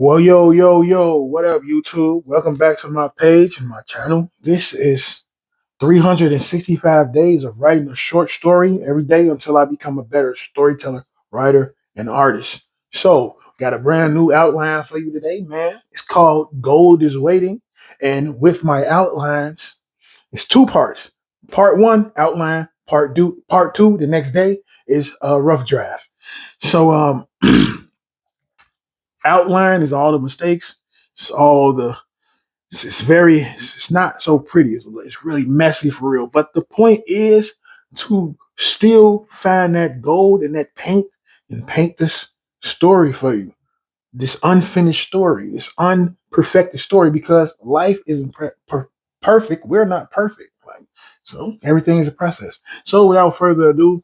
Well, yo, what up, YouTube? Welcome back to my page and my channel. This is 365 days of writing a short story every day until I become a better storyteller, writer, and artist. So, got a brand new outline for you today, man. It's called Gold is Waiting. And with my outlines, it's two parts. Part one, outline. Part two, the next day, is a rough draft. So, outline is all the mistakes. It's all the it's not so pretty. It's really messy for real. But the point is to still find that gold in that paint and paint this story for you. This unfinished story, this unperfected story, because life isn't perfect. We're not perfect. Like, so everything is a process. So without further ado,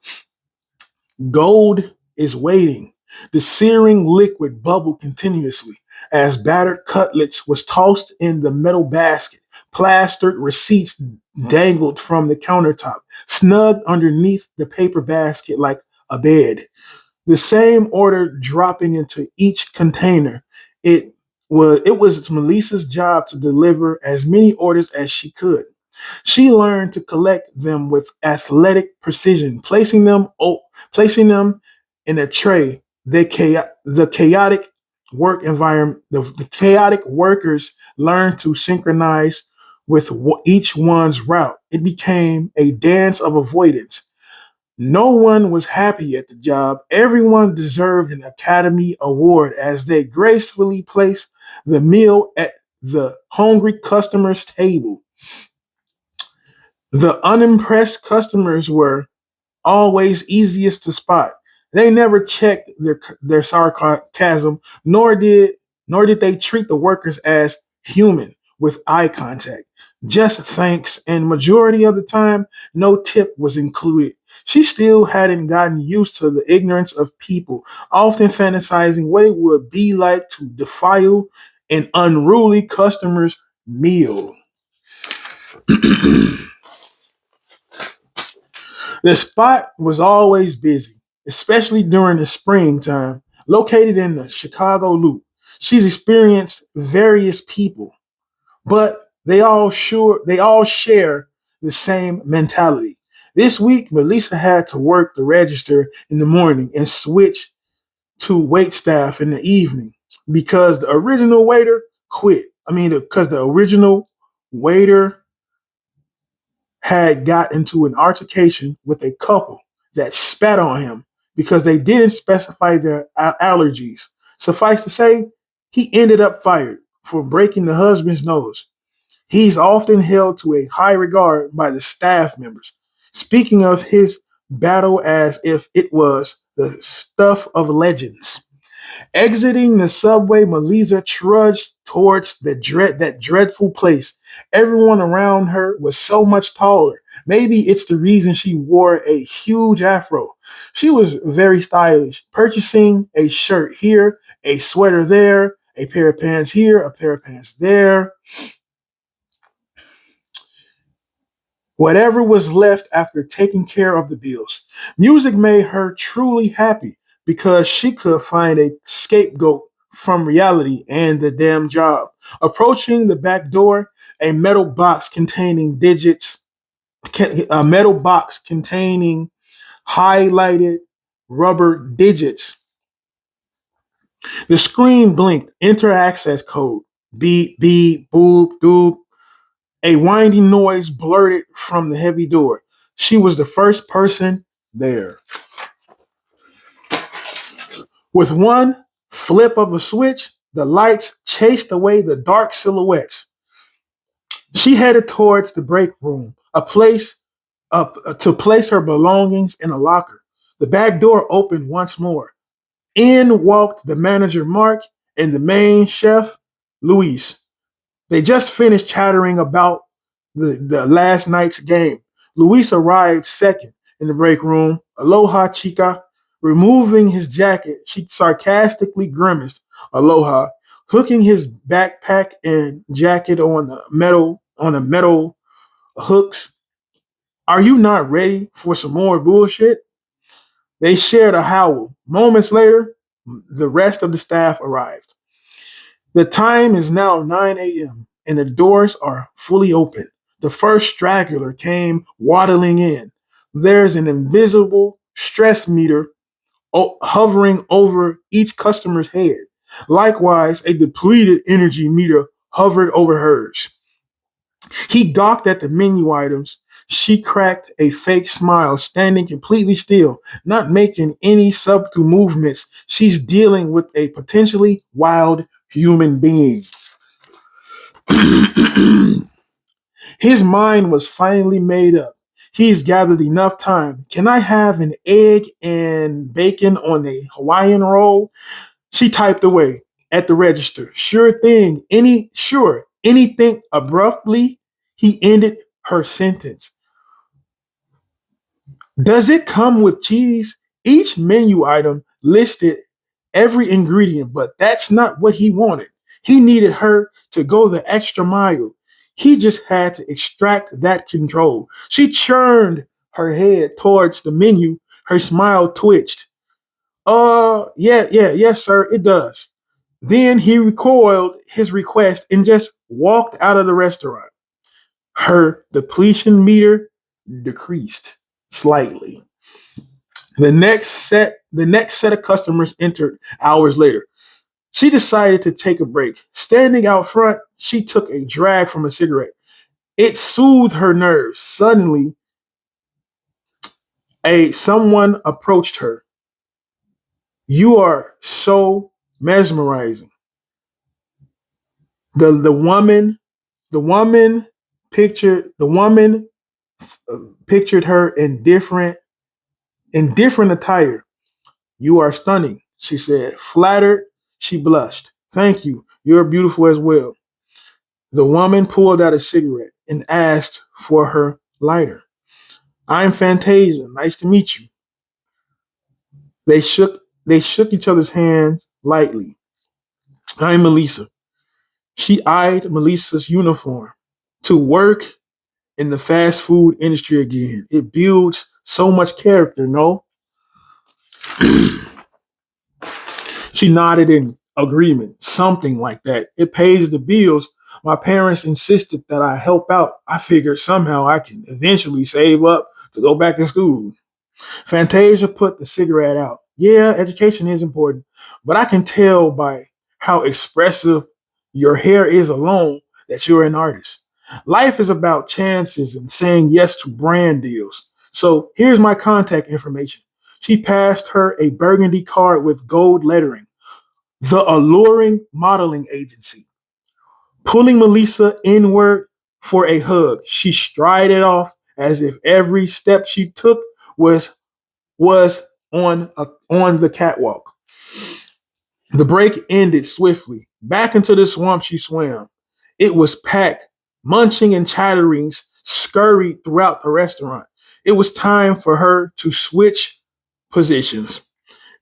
gold is waiting. The searing liquid bubbled continuously as battered cutlets was tossed in the metal basket. Plastered receipts dangled from the countertop, snug underneath the paper basket like a bed. The same order dropping into each container. It it was Melissa's job to deliver as many orders as she could. She learned to collect them with athletic precision, placing them in a tray. The chaotic work environment, the chaotic workers learned to synchronize with each one's route. It became a dance of avoidance. No one was happy at the job. Everyone deserved an Academy Award as they gracefully placed the meal at the hungry customer's table. The unimpressed customers were always easiest to spot. They never checked their sarcasm, nor did they treat the workers as human with eye contact. Just thanks, and majority of the time, no tip was included. She still hadn't gotten used to the ignorance of people, often fantasizing what it would be like to defile an unruly customer's meal. The spot was always busy, especially during the springtime. Located in the Chicago Loop, she's experienced various people, but they all share the same mentality. This week, Melissa had to work the register in the morning and switch to wait staff in the evening because the original waiter quit. Because the original waiter had got into an altercation with a couple that spat on him because they didn't specify their allergies. Suffice to say, he ended up fired for breaking the husband's nose. He's often held to a high regard by the staff members, speaking of his battle as if it was the stuff of legends. Exiting the subway, Melissa trudged towards that dreadful place. Everyone around her was so much taller. Maybe it's the reason she wore a huge afro. She was very stylish, purchasing a shirt here, a sweater there, a pair of pants here, a pair of pants there. Whatever was left after taking care of the bills. Music made her truly happy because she could find a scapegoat from reality and the damn job. Approaching the back door, a metal box containing a metal box containing highlighted rubber digits. The screen blinked, enter access code, beep, beep, boop, doop. A winding noise blurted from the heavy door. She was the first person there. With one flip of a switch, the lights chased away the dark silhouettes. She headed towards the break room, a place to place her belongings in a locker. The back door opened once more. In walked the manager Mark and the main chef Luis. They just finished chattering about the last night's game. Luis arrived second in the break room. Aloha, chica. Removing his jacket, she sarcastically grimaced. Aloha. Hooking his backpack and jacket on the metal hooks. Are you not ready for some more bullshit? They shared a howl. Moments later, the rest of the staff arrived. The time is now 9 a.m. and the doors are fully open. The first straggler came waddling in. There's an invisible stress meter hovering over each customer's head. Likewise, a depleted energy meter hovered over hers. He gawked at the menu items. She cracked a fake smile, standing completely still, not making any subtle movements. She's dealing with a potentially wild human being. His mind was finally made up. He's gathered enough time. Can I have an egg and bacon on a Hawaiian roll? She typed away at the register. Sure thing. Anything abruptly. He ended her sentence. Does it come with cheese? Each menu item listed every ingredient, but that's not what he wanted. He needed her to go the extra mile. He just had to extract that control. She turned her head towards the menu. Her smile twitched. Yes, sir, it does. Then he recoiled his request and just walked out of the restaurant. Her depletion meter decreased slightly. The next set of customers entered hours later. She decided to take a break. Standing out front, she took a drag from a cigarette. It soothed her nerves. Suddenly, a someone approached her. You are so mesmerizing. The woman pictured her in different attire. You are stunning, she said. Flattered, she blushed. Thank you. You're beautiful as well. The woman pulled out a cigarette and asked for her lighter. I'm Fantasia. Nice to meet you. They shook each other's hands lightly. I'm Melissa. She eyed Melissa's uniform. To work in the fast food industry again. It builds so much character, no? She nodded in agreement, something like that. It pays the bills. My parents insisted that I help out. I figured somehow I can eventually save up to go back to school. Fantasia put the cigarette out. Yeah, education is important, but I can tell by how expressive your hair is alone that you're an artist. Life is about chances and saying yes to brand deals. So here's my contact information. She passed her a burgundy card with gold lettering. The Alluring Modeling Agency. Pulling Melissa inward for a hug, she strided off as if every step she took was on the catwalk. The break ended swiftly. Back into the swamp she swam. It was packed. Munching and chatterings scurried throughout the restaurant. It was time for her to switch positions,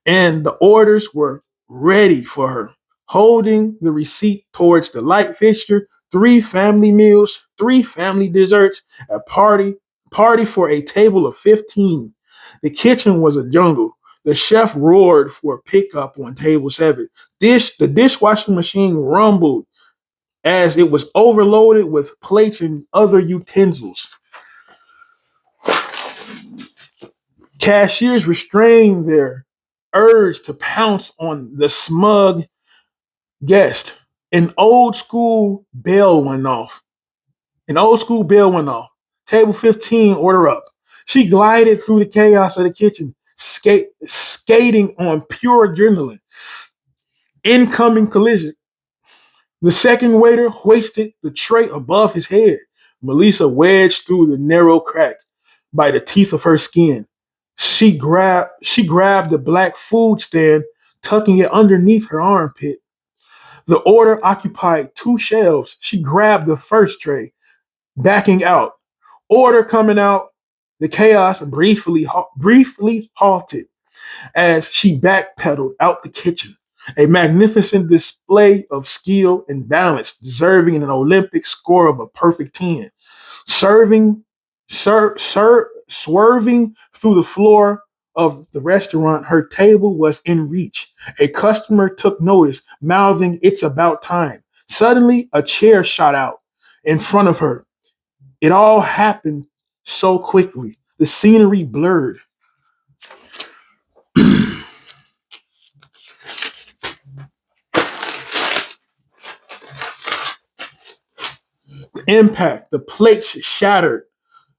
and the orders were ready for her. Holding the receipt towards the light fixture, three family meals, three family desserts, a party for a table of 15. The kitchen was a jungle. The chef roared for pickup on table 7. The dishwashing machine rumbled as it was overloaded with plates and other utensils. Cashiers restrained their urge to pounce on the smug guest. An old school bell went off. An old school bell went off. Table 15, order up. She glided through the chaos of the kitchen, skating on pure adrenaline. Incoming collision. The second waiter hoisted the tray above his head. Melissa wedged through the narrow crack by the teeth of her skin. She grabbed the black food stand, tucking it underneath her armpit. The order occupied two shelves. She grabbed the first tray, backing out. Order coming out. The chaos briefly halted as she backpedaled out the kitchen. A magnificent display of skill and balance, deserving an Olympic score of a perfect 10. Swerving through the floor of the restaurant, her table was in reach. A customer took notice, mouthing, "It's about time." Suddenly, a chair shot out in front of her. It all happened so quickly. The scenery blurred. Impact. The plates shattered.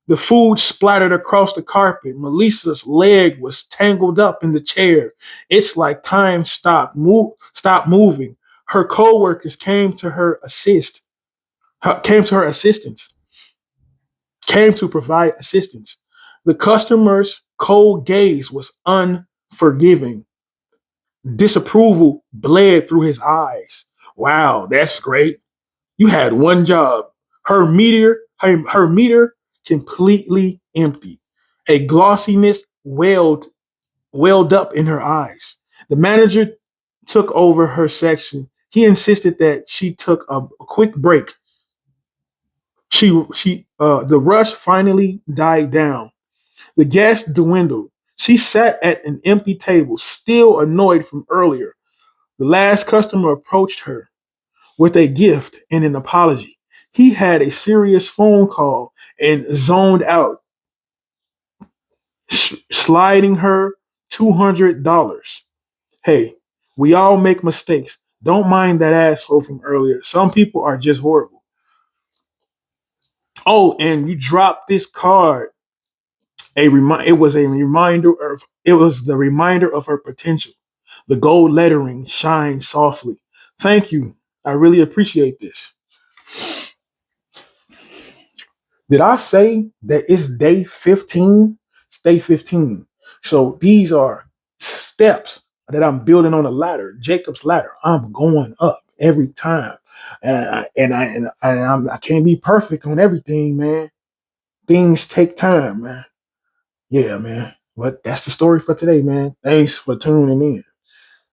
The food splattered across the carpet. Melissa's leg was tangled up in the chair. It's like time stopped moving. Her coworkers came to her assistance, came to provide assistance. The customer's cold gaze was unforgiving. Disapproval bled through his eyes. "Wow, that's great. You had one job." Her meter completely empty. A glossiness welled up in her eyes. The manager took over her section. He insisted that she took a quick break. The rush finally died down. The guests dwindled. She sat at an empty table, still annoyed from earlier. The last customer approached her with a gift and an apology. He had a serious phone call and zoned out, sliding her $200. "Hey, we all make mistakes. Don't mind that asshole from earlier. Some people are just horrible. Oh, and you dropped this card. It was the reminder of her potential. The gold lettering shined softly. Thank you. I really appreciate this." Did I say that it's day 15? It's day 15. So these are steps that I'm building on a ladder, Jacob's ladder. I'm going up every time. I can't be perfect on everything, man. Things take time, man. Yeah, man. But that's the story for today, man. Thanks for tuning in.